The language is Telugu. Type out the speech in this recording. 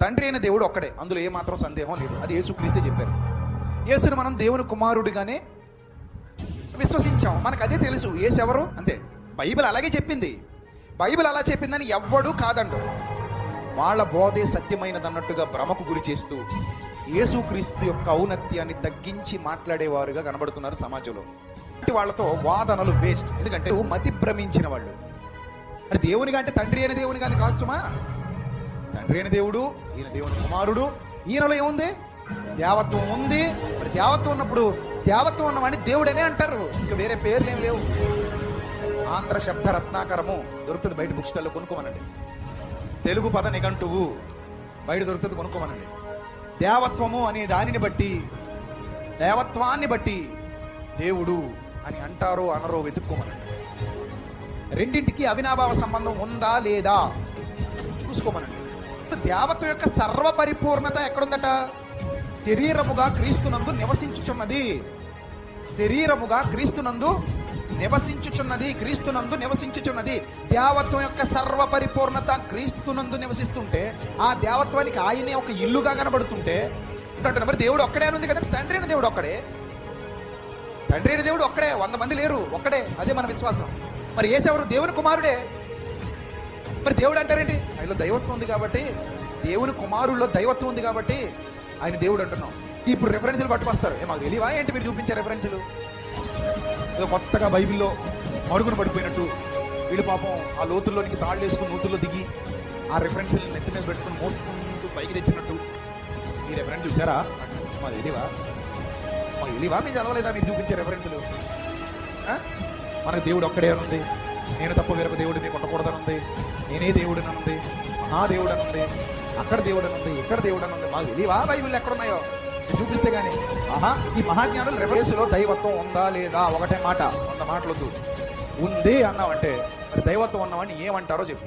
తండ్రి అయిన దేవుడు ఒక్కడే, అందులో ఏమాత్రం సందేహం లేదు. అది యేసుక్రీస్తే చెప్పారు. యేసుని మనం దేవుని కుమారుడిగానే విశ్వసించాం. మనకు అదే తెలుసు. యేసు ఎవరు అంతే. బైబిల్ అలాగే చెప్పింది. బైబిల్ అలా చెప్పిందని ఎవ్వడూ కాదండు. వాళ్ళ బోధే సత్యమైనదన్నట్టుగా భ్రమకు గురి చేస్తూ యేసుక్రీస్తు యొక్క ఔన్నత్యాన్ని తగ్గించి మాట్లాడేవారుగా కనబడుతున్నారు సమాజంలో. వాళ్ళతో వాదనలు వేస్ట్. ఎందుకంటే మతి భ్రమించిన వాళ్ళు. అంటే దేవునిగా అంటే తండ్రి అయిన దేవుని కానీ కాదు సుమా. తండ్రి అయిన దేవుడు, ఈయన దేవుని కుమారుడు. ఈయనలో ఏముంది? దేవత్వం ఉంది. మరి దేవత్వం ఉన్నప్పుడు దేవత్వం ఉన్నవాడిని దేవుడనే అంటారు. ఇంకా వేరే పేర్లు ఏమి లేవు. ఆంధ్ర శబ్ద రత్నాకరము దొరుకుతుంది బయట బుక్ స్టాల్లో, కొనుక్కోమనండి. తెలుగు పద నిఘంటువు బయట దొరుకుతుంది, కొనుక్కోమనండి. దేవత్వము అనే దానిని బట్టి, దేవత్వాన్ని బట్టి దేవుడు అని అంటారో అనరో వెతుక్కోమనండి. రెండింటికి అవినాభావ సంబంధం ఉందా లేదా చూసుకోమనండి. దేవత్వం యొక్క సర్వ పరిపూర్ణత ఎక్కడుందట? శరీరముగా క్రీస్తునందు నివసించుచున్నది. శరీరముగా క్రీస్తునందు నివసించుచున్నది. క్రీస్తునందు నివసించుచున్నది. దేవత్వం యొక్క సర్వ పరిపూర్ణత క్రీస్తునందు నివసిస్తుంటే ఆ దేవత్వానికి ఆయనే ఒక ఇల్లుగా కనబడుతుంటే మరి దేవుడు ఒక్కడే అని ఉంది కదా. తండ్రి అయిన దేవుడు ఒక్కడే. తండ్రి అయిన దేవుడు ఒక్కడే, 100 మంది లేరు, ఒక్కడే. అదే మన విశ్వాసం. మరి యేసెవరు? దేవుని కుమారుడే. మరి దేవుడు అంటారేంటి? ఆయనలో దైవత్వం ఉంది కాబట్టి, దేవుని కుమారుల్లో దైవత్వం ఉంది కాబట్టి ఆయన దేవుడు అంటున్నాం. ఇప్పుడు రెఫరెన్సులు పట్టుకొస్తారు. మాకు తెలియవా ఏంటి మీరు చూపించే రెఫరెన్సులు? ఏదో కొత్తగా బైబిల్లో మరుగున పడిపోయినట్టు వీళ్ళు పాపం ఆ లోతుల్లోనికి తాళ్ళు వేసుకుని నూతుల్లో దిగి ఆ రెఫరెన్సులు నెత్తి మీద పెట్టుకుని మోసుకుంటూ పైకి తెచ్చినట్టు ఈ రెఫరెన్స్ చూసారా? మాకు తెలియవా? మాకు తెలియవా? మీరు చదవలేదా మీరు చూపించే రెఫరెన్సులు? మనకు దేవుడు ఒక్కడే అని ఉంది. నేను తప్ప వేరొక దేవుడు మీకు ఉండకూడదని ఉంది. నేనే దేవుడు అని ఉంది. మహాదేవుడు అని ఉంది. అక్కడ దేవుడు అని ఉంది, ఇక్కడ దేవుడు అని ఉంది. మాకు తెలియవా బైబిల్ ఎక్కడున్నాయో చూపిస్తే కానీ? ఈ మహాజ్ఞానులు రెఫరెన్స్లో దైవత్వం ఉందా లేదా ఒకటే మాట, 100 మాటలు ఉంది అన్నావంటే మరి దైవత్వం ఉన్నవాడిని ఏమంటారో చెప్పు.